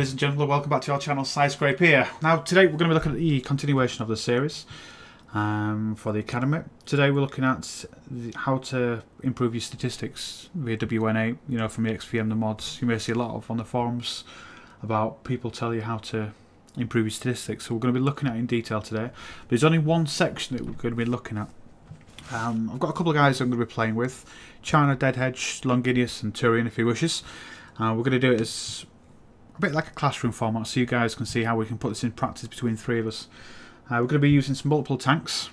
ladies and gentlemen, welcome back to our channel, SideScrape here. Now today we're going to be looking at the continuation of the series for the Academy. Today we're looking at how to improve your statistics via WN8, you know, from the XVM, the mods. You may see a lot of on the forums about people tell you how to improve your statistics. So we're going to be looking at it in detail today. But there's only one section that we're going to be looking at. I've got a couple of guys I'm going to be playing with. China, Deadhedge, Longinius and Turian if he wishes. We're going to do it as a bit like a classroom format so you guys can see how we can put this in practice between three of us. We're going to be using some multiple tanks.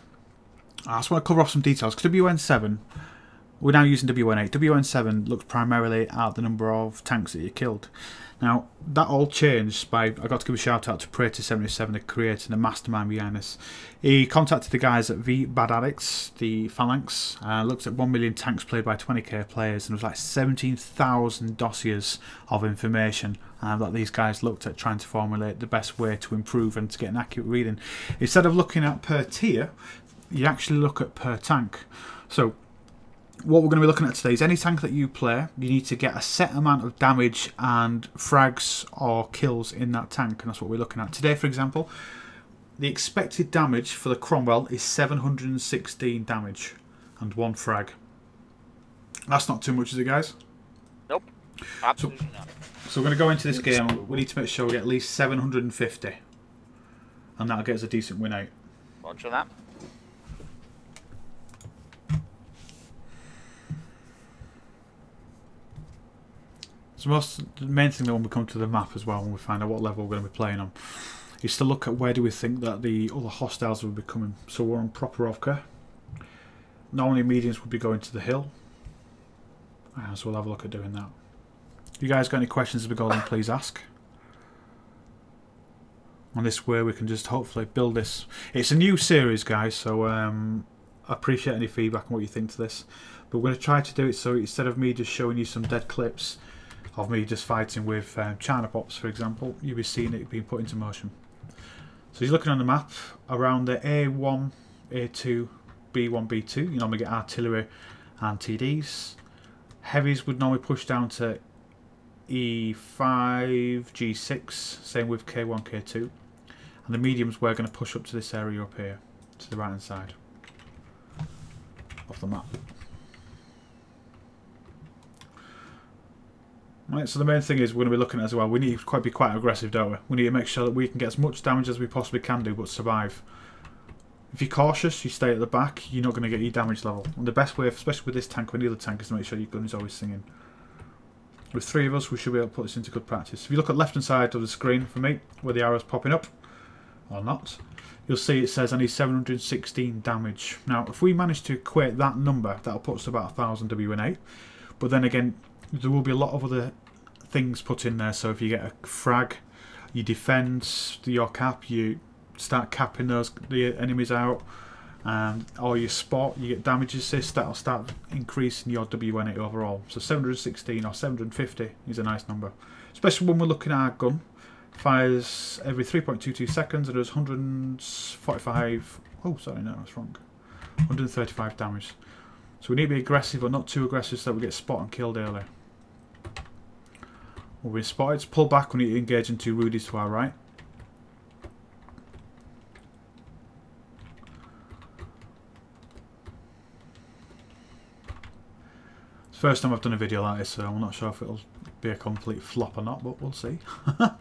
I just want to cover off some details. Because WN7, we're now using WN8. WN7 looks primarily at the number of tanks that you killed. Now, that all changed by, I got to give a shout out to Prater77, the creator and the mastermind behind this. He contacted the guys at the Bad Addicts, the Phalanx, looked at 1 million tanks played by 20k players, and it was like 17,000 dossiers of information that these guys looked at trying to formulate the best way to improve and to get an accurate reading. Instead of looking at per tier, you actually look at per tank. So, what we're going to be looking at today is any tank that you play, you need to get a set amount of damage and frags or kills in that tank, and that's what we're looking at. Today, for example, the expected damage for the Cromwell is 716 damage and 1 frag. That's not too much, is it, guys? Nope, absolutely not. So we're going to go into this game, we need to make sure we get at least 750, and that'll get us a decent win out. Roger that. So the main thing that when we come to the map as well, when we find out what level we're going to be playing on, is to look at where do we think that the other hostiles will be coming. So we're on Properovka. Normally mediums would be going to the hill. So we'll have a look at doing that. If you guys got any questions as we go on, please ask. On this way we can just hopefully build this. It's a new series, guys, so I appreciate any feedback on what you think to this. But we're going to try to do it so instead of me just showing you some dead clips of me just fighting with China Pops, for example, you'll be seeing it being put into motion. So you're looking on the map around the A1, A2, B1, B2. You normally get artillery and TDs. Heavies would normally push down to E5, G6, same with K1, K2. And the mediums we're going to push up to this area up here, to the right hand side of the map. Right, so the main thing is we're going to be looking at as well, we need to be quite aggressive, don't we? We need to make sure that we can get as much damage as we possibly can do, but survive. If you're cautious, you stay at the back, you're not going to get your damage level. And the best way, especially with this tank or any other tank, is to make sure your gun is always singing. With 3 of us, we should be able to put this into good practice. If you look at the left hand side of the screen for me, where the arrow's popping up, or not, you'll see it says I need 716 damage. Now, if we manage to equate that number, that'll put us to about 1000 WN8. But then again, there will be a lot of other things put in there. So if you get a frag, you defend your cap, you start capping the enemies out, or you spot, you get damage assist, that'll start increasing your WN8 overall. So 716 or 750 is a nice number, especially when we're looking at our gun. Fires every 3.22 seconds and does 145, oh sorry, no, that's wrong, 135 damage. So we need to be aggressive but not too aggressive so that we get spot and killed early. We'll be spotted, pull back, we need to engage into Rudy's to our right. It's the first time I've done a video like this, so I'm not sure if it'll be a complete flop or not, but we'll see. So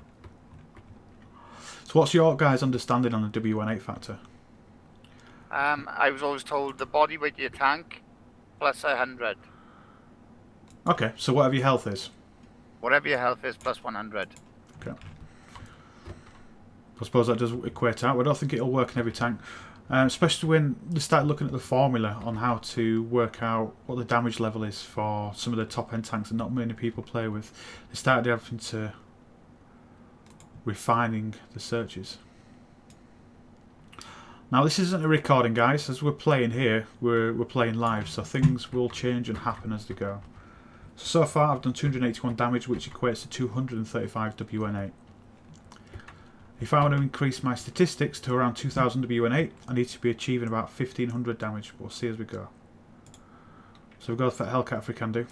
what's your guys' understanding on the WN8 factor? I was always told the body weight of your tank plus 100. Okay, so whatever your health is. Whatever your health is plus 100. Okay. I suppose that does equate out. I don't think it'll work in every tank. Especially when they start looking at the formula on how to work out what the damage level is for some of the top end tanks that not many people play with. They started having to refining the searches. Now this isn't a recording, guys. As we're playing here, we're playing live, so things will change and happen as they go. So far I've done 281 damage, which equates to 235 WN8. If I want to increase my statistics to around 2000 WN8, I need to be achieving about 1500 damage. We'll see as we go. So we'll go for Hellcat if we can do.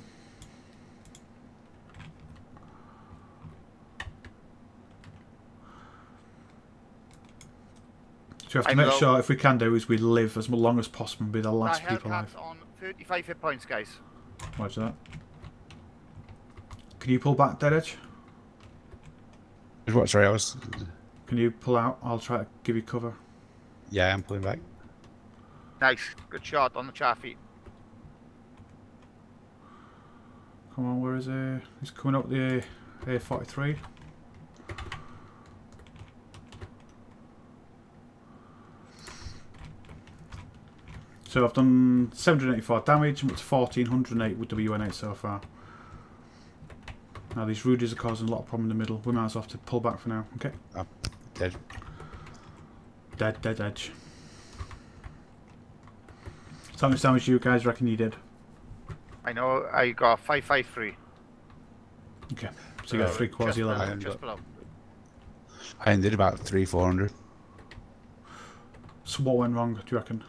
So we have to make sure, if we can do, is we live as long as possible and be the last people alive. on 35 hit points, guys. Roger that. Can you pull back, Dead Edge? What? Sorry, I was... Can you pull out? I'll try to give you cover. Yeah, I'm pulling back. Nice. Good shot on the chaffee. Come on, where is he? He's coming up the A43. So I've done 784 damage, I'm up to 1408 with WN8 so far. Now these Rudies are causing a lot of problem in the middle. We might as well have to pull back for now. Okay. Oh, dead. Dead Edge. So how much damage do you guys reckon you did? I know I got 553. Okay. So you got 3/4 your level. Just below. I did about 300-400. So what went wrong, do you reckon?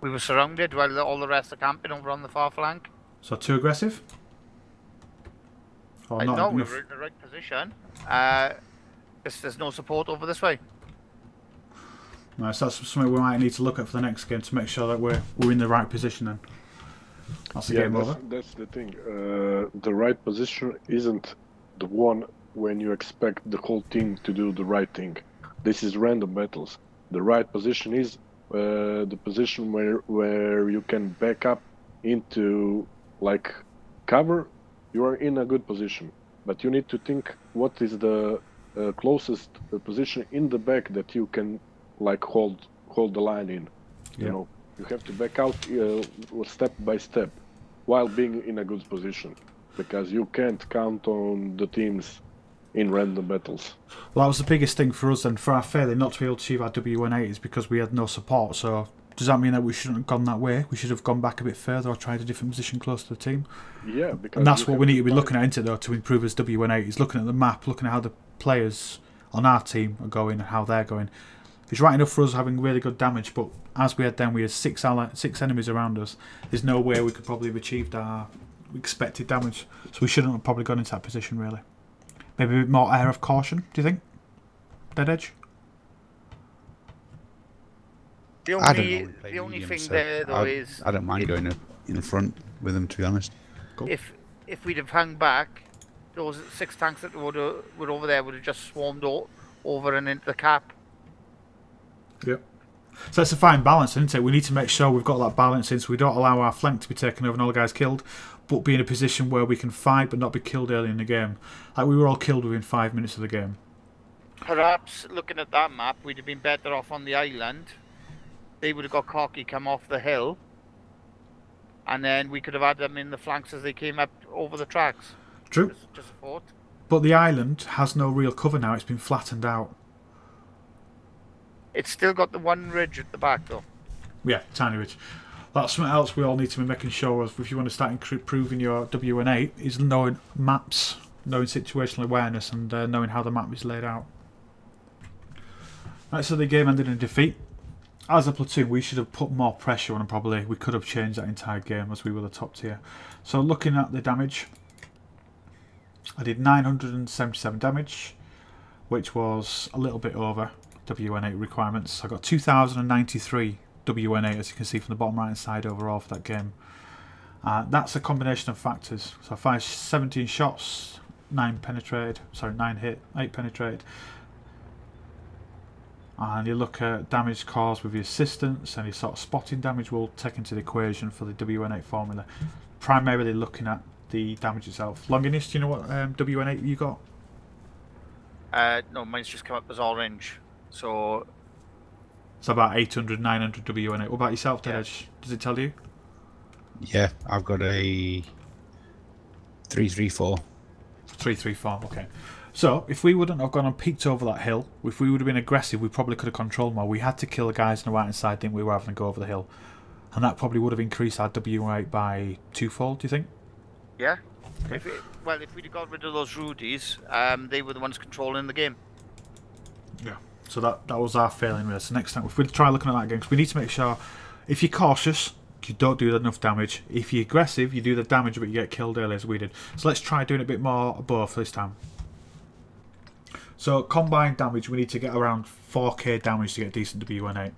We were surrounded while all the rest are camping over on the far flank. So too aggressive? Or not No, we enough? were in the right position. There's no support over this way. Right, so that's something we might need to look at for the next game to make sure that we're in the right position then. That's the game over. That's the thing. The right position isn't the one when you expect the whole team to do the right thing. This is random battles. The right position is the position where you can back up into like cover. You are in a good position, but you need to think what is the closest position in the back that you can like hold the line in. You know, you have to back out step by step while being in a good position, because you can't count on the teams in random battles. Well, that was the biggest thing for us then, for our failure not to be able to achieve our WN8 is because we had no support. So does that mean that we shouldn't have gone that way? We should have gone back a bit further or tried a different position close to the team? Yeah, because and that's what we need to be looking at, isn't it, though, to improve his WN8, is looking at the map, looking at how the players on our team are going and how they're going. It's right enough for us having really good damage, but as we had then, we had six enemies around us. There's no way we could probably have achieved our expected damage. So we shouldn't have probably gone into that position, really. Maybe a bit more air of caution, do you think? Dead Edge? The only thing there, though, is... I don't mind going up in the front with them, to be honest. Cool. If we'd have hung back, those 6 tanks that were over there would have just swarmed over and into the cap. Yep. So it's a fine balance, isn't it? We need to make sure we've got that balance in so we don't allow our flank to be taken over and all the guys killed, but be in a position where we can fight but not be killed early in the game. Like we were all killed within 5 minutes of the game. Perhaps, looking at that map, we'd have been better off on the island. They would have got cocky, come off the hill, and then we could have had them in the flanks as they came up over the tracks. True. Just a thought. But the island has no real cover now. It's been flattened out. It's still got the one ridge at the back, though. Yeah, tiny ridge. That's something else we all need to be making sure of if you want to start improving your WN8 is knowing maps, knowing situational awareness, and knowing how the map is laid out. Right, so the game ended in a defeat. As a platoon, we should have put more pressure on them probably. We could have changed that entire game as we were the top tier. So looking at the damage, I did 977 damage, which was a little bit over WN8 requirements. I got 2093 WN8, as you can see from the bottom right hand side overall for that game. That's a combination of factors. So I fired 17 shots, 9 penetrated, sorry, 9 hit, 8 penetrated. And you look at damage caused with the assistance, any sort of spotting damage will take into the equation for the WN8 formula. Primarily looking at the damage itself. Longinus, do you know what WN8 you got? No, mine's just come up as orange. So it's about 800, 900 WN8. What about yourself, Ted Yeah. Edge? Does it tell you? Yeah, I've got a 334. 334, okay. So, if we wouldn't have gone and peeked over that hill, if we would have been aggressive, we probably could have controlled more. We had to kill the guys on the right hand side, didn't we, rather than go over the hill. And that probably would have increased our WN8 by 2-fold, do you think? yeah. If we'd have got rid of those Rudies, they were the ones controlling the game. Yeah. So that was our failing really. So next time, if we try looking at that game, because we need to make sure, if you're cautious, you don't do enough damage. If you're aggressive, you do the damage but you get killed early as we did. So let's try doing a bit more of both this time. So combined damage, we need to get around 4k damage to get decent WN8.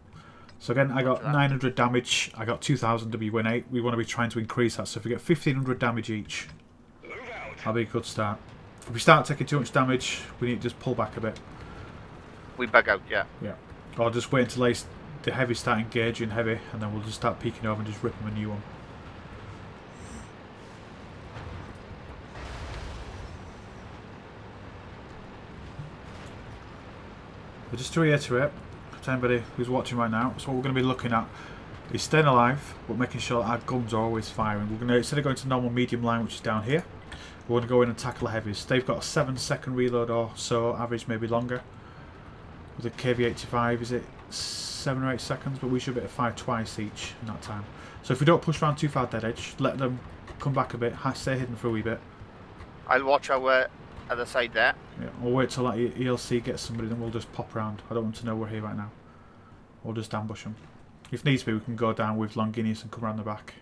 So again, I got 900 damage, I got 2000 WN8. We want to be trying to increase that. So if we get 1500 damage each, that'll be a good start. If we start taking too much damage, we need to just pull back a bit. We bug out, yeah. Yeah. Or just wait until the heavy start engaging heavy, and then we'll just start peeking over and just rip them a new one. But just to reiterate, to anybody who's watching right now, so what we're going to be looking at is staying alive, but making sure that our guns are always firing. We're going to, instead of going to normal medium line, which is down here, we're going to go in and tackle the heavies. They've got a 7-second reload or so, average maybe longer. With a KV85, is it 7 or 8 seconds? But we should be able to fire twice each in that time. So if we don't push around too far dead edge, let them come back a bit, stay hidden for a wee bit. I'll watch our other side there. Yeah, we'll wait till that ELC gets somebody, then we'll just pop around. I don't want to know we're here right now. We'll just ambush them. If needs be, we can go down with Longinus and come around the back.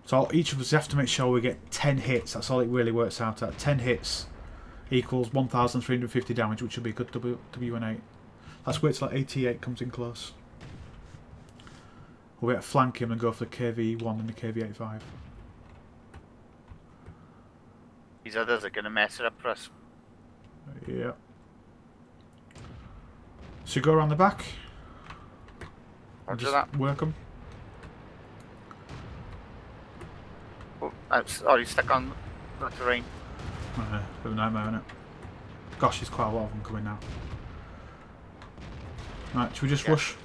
So each of us have to make sure we get 10 hits. That's all it really works out at. 10 hits equals 1,350 damage, which will be a good WN8. Let's wait till that 88 comes in close. We'll get flank him and go for the KV1 and the KV85. These others are going to mess it up for us. Yeah. So go around the back. And just work them. Oh, he's stuck on the terrain. Bit of a nightmare, isn't it? Gosh, there's quite a lot of them coming now. Right, should we just rush?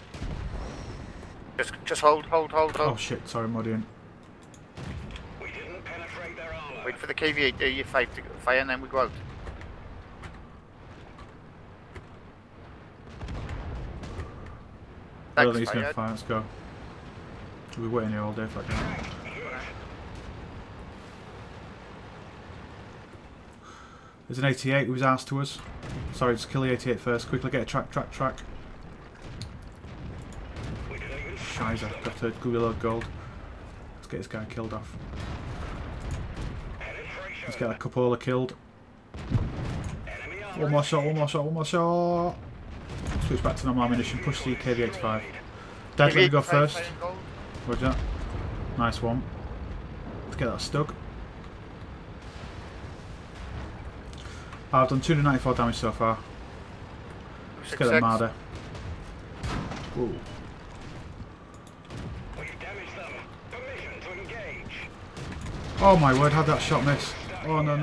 Just hold. Oh shit, sorry, Muddying. Wait for the KV8 5 to fire and then we go out. I don't think he's going to fire, let's go. We'll be waiting here all day for that. There's an 88 who was asked to us. Sorry, just kill the 88 first. Quickly get a track. Shizer, got to Google load gold. Let's get this guy killed off. Let's get that cupola killed. One more shot. Switch back to normal ammunition, push the KV85. Dad, let me go first. Roger. Nice one. Let's get that stuck. I've done 294 damage so far. Let's get that Marder. Ooh. Oh my word, how'd that shot miss? Oh no.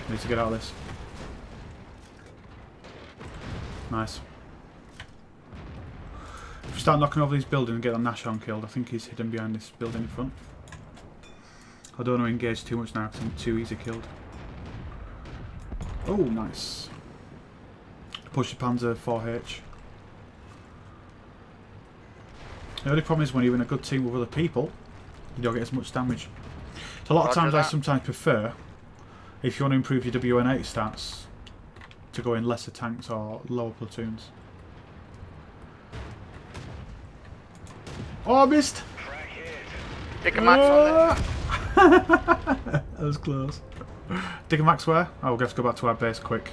Need to get out of this. Nice. If we start knocking over these buildings and get that Nashon killed, I think he's hidden behind this building in front. I don't want to engage too much now because I'm too easy killed. Oh, nice. Push the Panzer 4H. The only problem is when you're in a good team with other people, you don't get as much damage. So a lot of times I sometimes prefer, if you want to improve your WN8 stats, to go in lesser tanks or lower platoons. Oh, I missed! Take a max on that was close. Dig a max where? Oh, we'll have to go back to our base quick.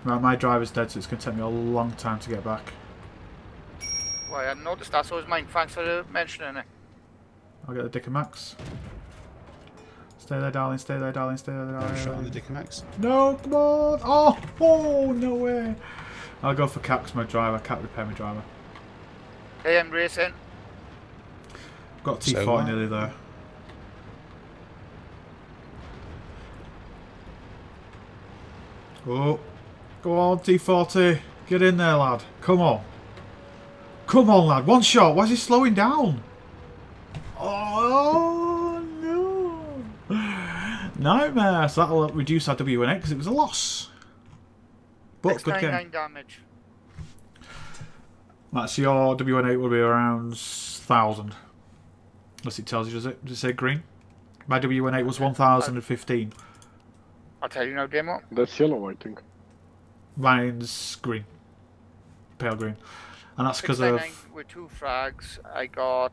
Right, my driver's dead, so it's going to take me a long time to get back. Well, I hadn't noticed that, so it was mine. Thanks for mentioning it. I'll get the Dicker Max. Stay there, darling. Stay there, darling. Shot on the Dicker Max. No, come on! Oh, no way! I'll go for Cap's my driver. Cap repair my driver. Hey, I'm racing. Got T40 nearly there. Oh, go on, T40. Get in there, lad. Come on. Come on, lad. One shot. Why is he slowing down? Oh, no. Nightmare. So that'll reduce our WN8 because it was a loss. But good game. Damage. That's your WN8 will be around 1,000. Unless it tells you, does it? Does it say green? My WN8 was 1,015. I'll tell you now, Damo. That's yellow, I think. Mine's green. Pale green. And that's because of... 699 with 2 frags. I got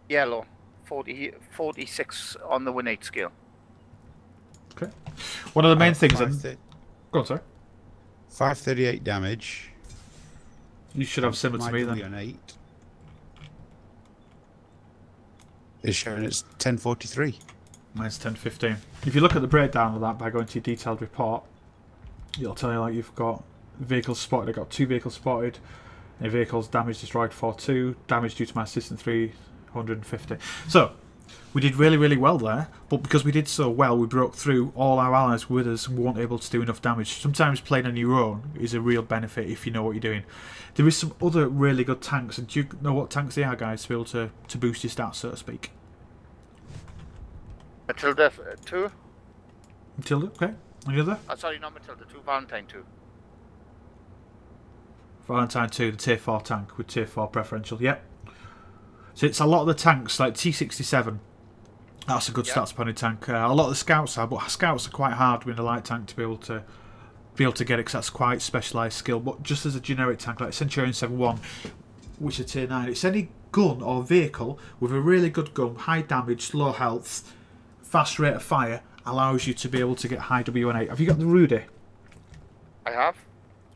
yellow. 46 on the WN8 scale. Okay. One of the main things... Go on, sorry. 538 damage. You should have similar to me then. WN8 is showing it's 1043. Mine's 1015. If you look at the breakdown of that by going to your detailed report, it'll tell you like you've got vehicles spotted. I've got 2 vehicles spotted. A vehicle's damage destroyed 4-2. Damage due to my assistant 350. So, we did really, really well there. But because we did so well, we broke through. All our allies with us and weren't able to do enough damage. Sometimes playing on your own is a real benefit if you know what you're doing. There is some other really good tanks. And do you know what tanks they are, guys, to be able to boost your stats, so to speak? Matilda 2. Matilda, okay. Any other? Oh, sorry, not Matilda 2. Valentine 2. Valentine 2, the tier 4 tank with tier 4 preferential, yep. So it's a lot of the tanks, like T67, that's a good stats punny tank. A lot of the scouts are, but scouts are quite hard with a light tank to be able to get it, because that's quite specialised skill. But just as a generic tank, like Centurion 71, which is tier 9, it's any gun or vehicle with a really good gun, high damage, low health, fast rate of fire, allows you to be able to get high WN8. Have you got the Rudy? I have.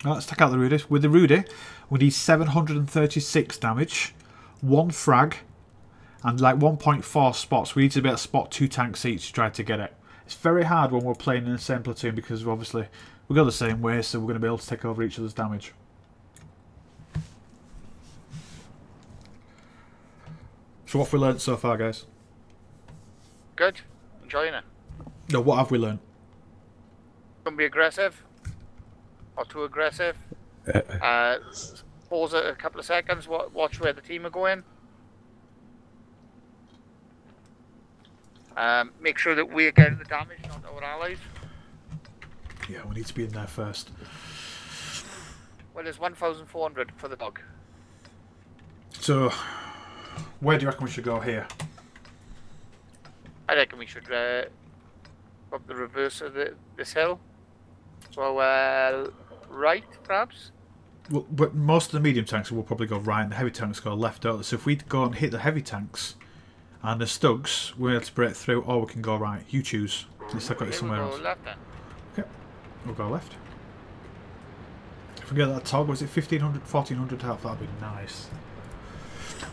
Oh, let's take out the Rudy. With the Rudy, we need 736 damage, 1 frag, and like 1.4 spots. We need to be able to spot 2 tanks each to try to get it. It's very hard when we're playing in the same platoon because obviously we go the same way, so we're going to be able to take over each other's damage. So what have we learnt so far, guys? Good. Enjoying it. No, what have we learnt? Don't be aggressive. Or too aggressive. Pause a couple of seconds. Watch where the team are going. Make sure that we're getting the damage, not our allies. Yeah, we need to be in there first. Well, there's 1,400 for the dog. So, where do you reckon we should go here? I reckon we should go up the reverse of this hill. So, right, perhaps? Well, but most of the medium tanks will probably go right and the heavy tanks go left, don't they? So if we go and hit the heavy tanks and the stugs, we're able to break through, or we can go right. You choose. Let's look at it somewhere else. We'll go left then. Okay, we'll go left. If we get that tog, was it 1,500, 1,400 health? That'd be nice.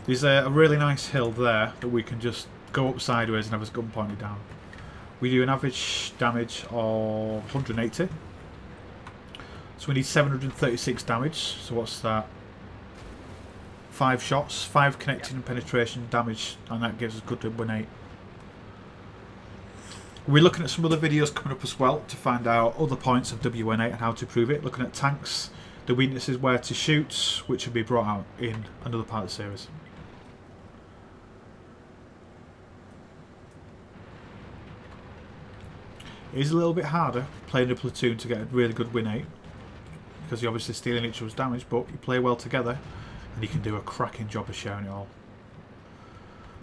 There's a really nice hill there that we can just go up sideways and have his gun pointed down. We do an average damage of 180. So we need 736 damage. So what's that? 5 shots, 5 connecting and penetration damage, and that gives us good WN8. We're looking at some other videos coming up as well to find out other points of WN8 and how to improve it. Looking at tanks, the weaknesses, where to shoot, which will be brought out in another part of the series. It is a little bit harder playing a platoon to get a really good WN8, because you're obviously stealing each other's damage, but you play well together and you can do a cracking job of sharing it all.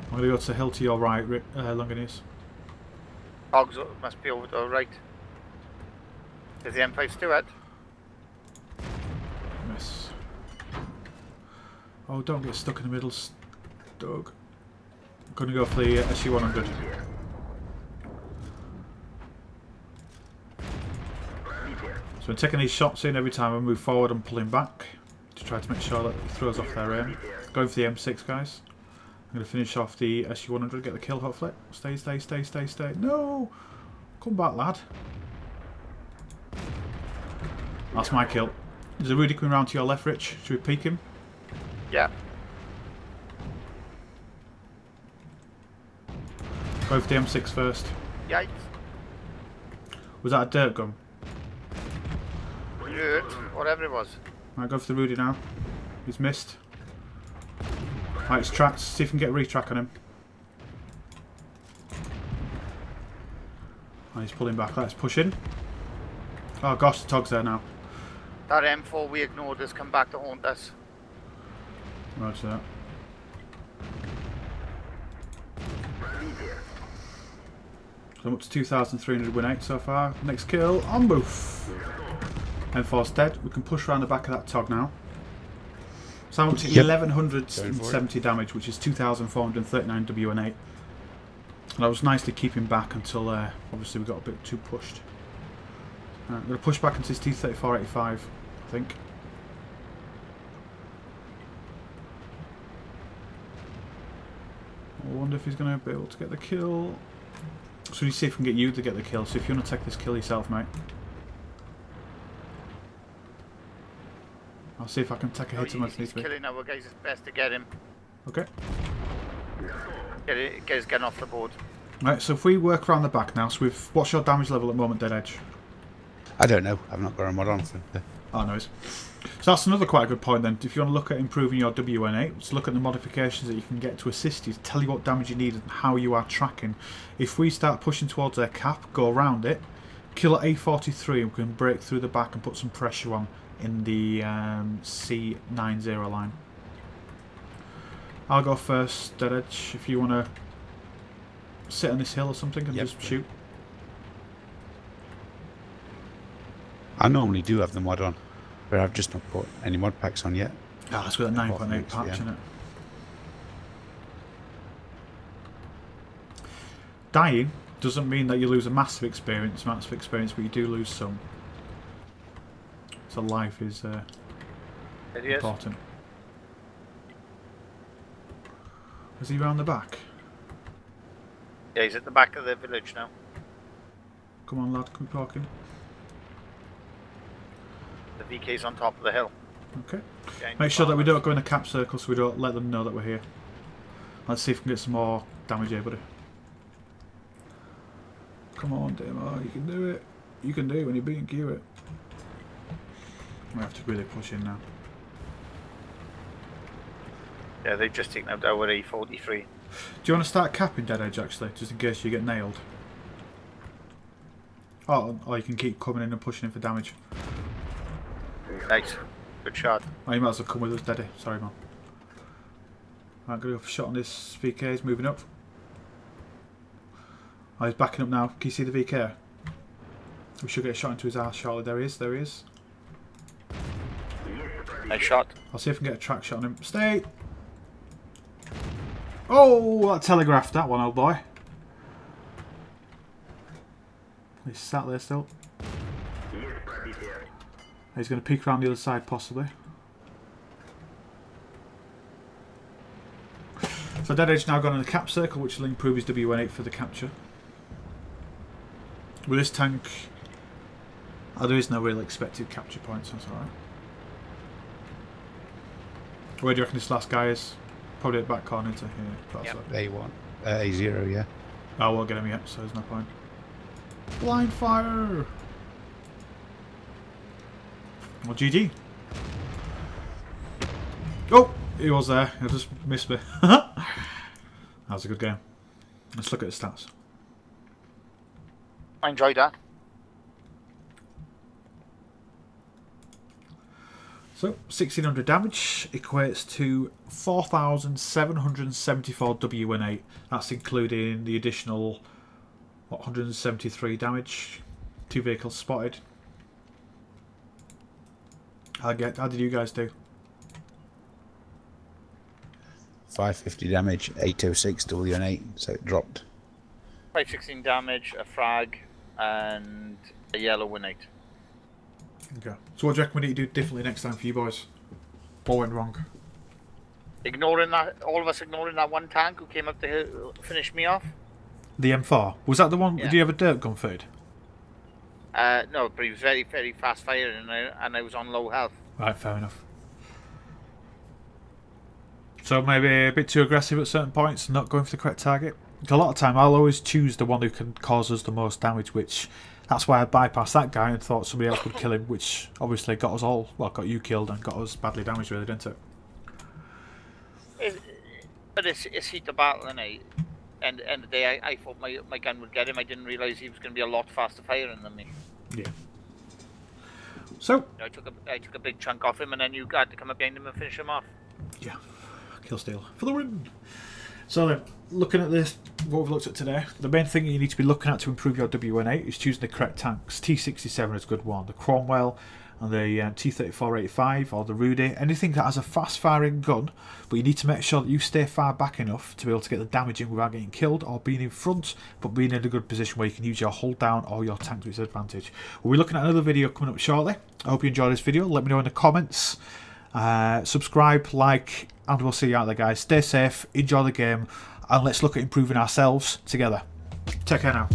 I'm going to go to the hill to your right, Longanies. Hogs must be over to the right. There's the M5 Stewart. Miss. Oh, don't get stuck in the middle, Stug. I'm going to go for the SU-100. So I'm taking these shots in every time I move forward and pulling back to try to make sure that he throws off their aim. Going for the M6, guys. I'm going to finish off the SU-100, get the kill hopefully. Stay, stay, stay, stay, stay. No! Come back, lad. That's my kill. There's a Rudy coming round to your left, Rich. Should we peek him? Yeah. Go for the M6 first. Yikes. Was that a dirt gun? Dirt, whatever it was. Right, go for the Rudy now. He's missed. Right, it's tracked. See if we can get a retrack on him. Oh, he's pulling back. Let's push in. Oh gosh, the Tog's there now. That M4 we ignored has come back to haunt us. Roger that. So I'm up to 2,300 WN8 so far. Next kill on boof. M4's dead. We can push around the back of that tog now. So I'm up to Yep. 1170 damage, which is 2439 WN8. And I was nicely keeping back until obviously we got a bit too pushed. I'm going to push back into this T-3485, I think. I wonder if he's going to be able to get the kill. So you see if we can get you to get the kill. So if you want to take this kill yourself, mate. I'll see if I can take a hit him if needs to be. Killing our guys, it's best to get him. Okay. Get his gun off the board. Right, so if we work around the back now, so we've... What's your damage level at the moment, Dead Edge? I don't know. I've not got a mod on for the... Oh, no. So that's another quite a good point then. If you want to look at improving your WN8, let's look at the modifications that you can get to assist you, to tell you what damage you need and how you are tracking. If we start pushing towards their cap, go around it, kill at A43 and we can break through the back and put some pressure on in the C90 line. I'll go first, Dead Edge, if you want to sit on this hill or something and just shoot. I normally do have the mod on, but I've just not put any mod packs on yet. Ah, that's got a 9.8 patch in it. Dying doesn't mean that you lose a massive experience, but you do lose some. So life is important. Is he round the back? Yeah, he's at the back of the village now. Come on, lad, come talking. The VK's on top of the hill. Okay. Make sure that we don't go in a cap circle so we don't let them know that we're here. Let's see if we can get some more damage here, buddy. Come on, Damo, you can do it. You can do it when you're being cute. We have to really push in now. Yeah, they've just taken out our A43. Do you want to start capping Dead Edge actually, just in case you get nailed? Oh, or you can keep coming in and pushing in for damage. Nice. Good shot. Oh, you might as well come with us, Daddy. Sorry, man. Right, gonna go for a shot on this VK. He's moving up. Oh, he's backing up now. Can you see the VK? We should get a shot into his ass shortly. There he is. There he is. Nice shot. I'll see if I can get a track shot on him. Stay! Oh, that telegraphed that one, old boy. He's sat there still. He's going to peek around the other side, possibly. So Dead Edge now gone in the cap circle, which will improve his WN8 for the capture. With this tank, there is no real expected capture points, so that's alright. Where do you reckon this last guy is? Probably at the back corner into here. Yep. A1. A0, yeah. I won't get him yet, so there's no point. Blind fire! Well, GG. Oh! He was there. He just missed me. That was a good game. Let's look at the stats. I enjoyed that. So, 1600 damage equates to 4,774 WN8. That's including the additional, what, 173 damage. 2 vehicles spotted. How did you guys do? 550 damage, 806 WN8, so it dropped. 516 damage, a frag, and a yellow WN8. Okay. So what do you reckon we need to do differently next time for you boys? What went wrong? Ignoring that, all of us ignoring that one tank who came up to finish me off. The M4? Was that the one? Yeah. Did you have a dirt gun feed? No, but he was very, very fast firing, and I was on low health. Right, fair enough. So maybe a bit too aggressive at certain points, not going for the correct target. A lot of time I'll always choose the one who can cause us the most damage, which that's why I bypassed that guy and thought somebody else would kill him, which obviously got us all, well, got you killed and got us badly damaged, really, didn't it? But it's heat of battle, and end of the day, I thought my gun would get him. I didn't realise he was going to be a lot faster firing than me. Yeah. So I took a big chunk off him, and then you had to come up behind him and finish him off. yeah, kill steal for the win. So then, looking at this, what we've looked at today, the main thing you need to be looking at to improve your WN8 is choosing the correct tanks. T67 is a good one. The Cromwell and the T-34-85 or the Rudy, anything that has a fast firing gun, but you need to make sure that you stay far back enough to be able to get the damage in without getting killed or being in front, but being in a good position where you can use your hold down or your tank to its advantage. We'll be looking at another video coming up shortly. I hope you enjoyed this video. Let me know in the comments. Subscribe, like, and we'll see you out there, guys. Stay safe, enjoy the game, and let's look at improving ourselves together. Take care now.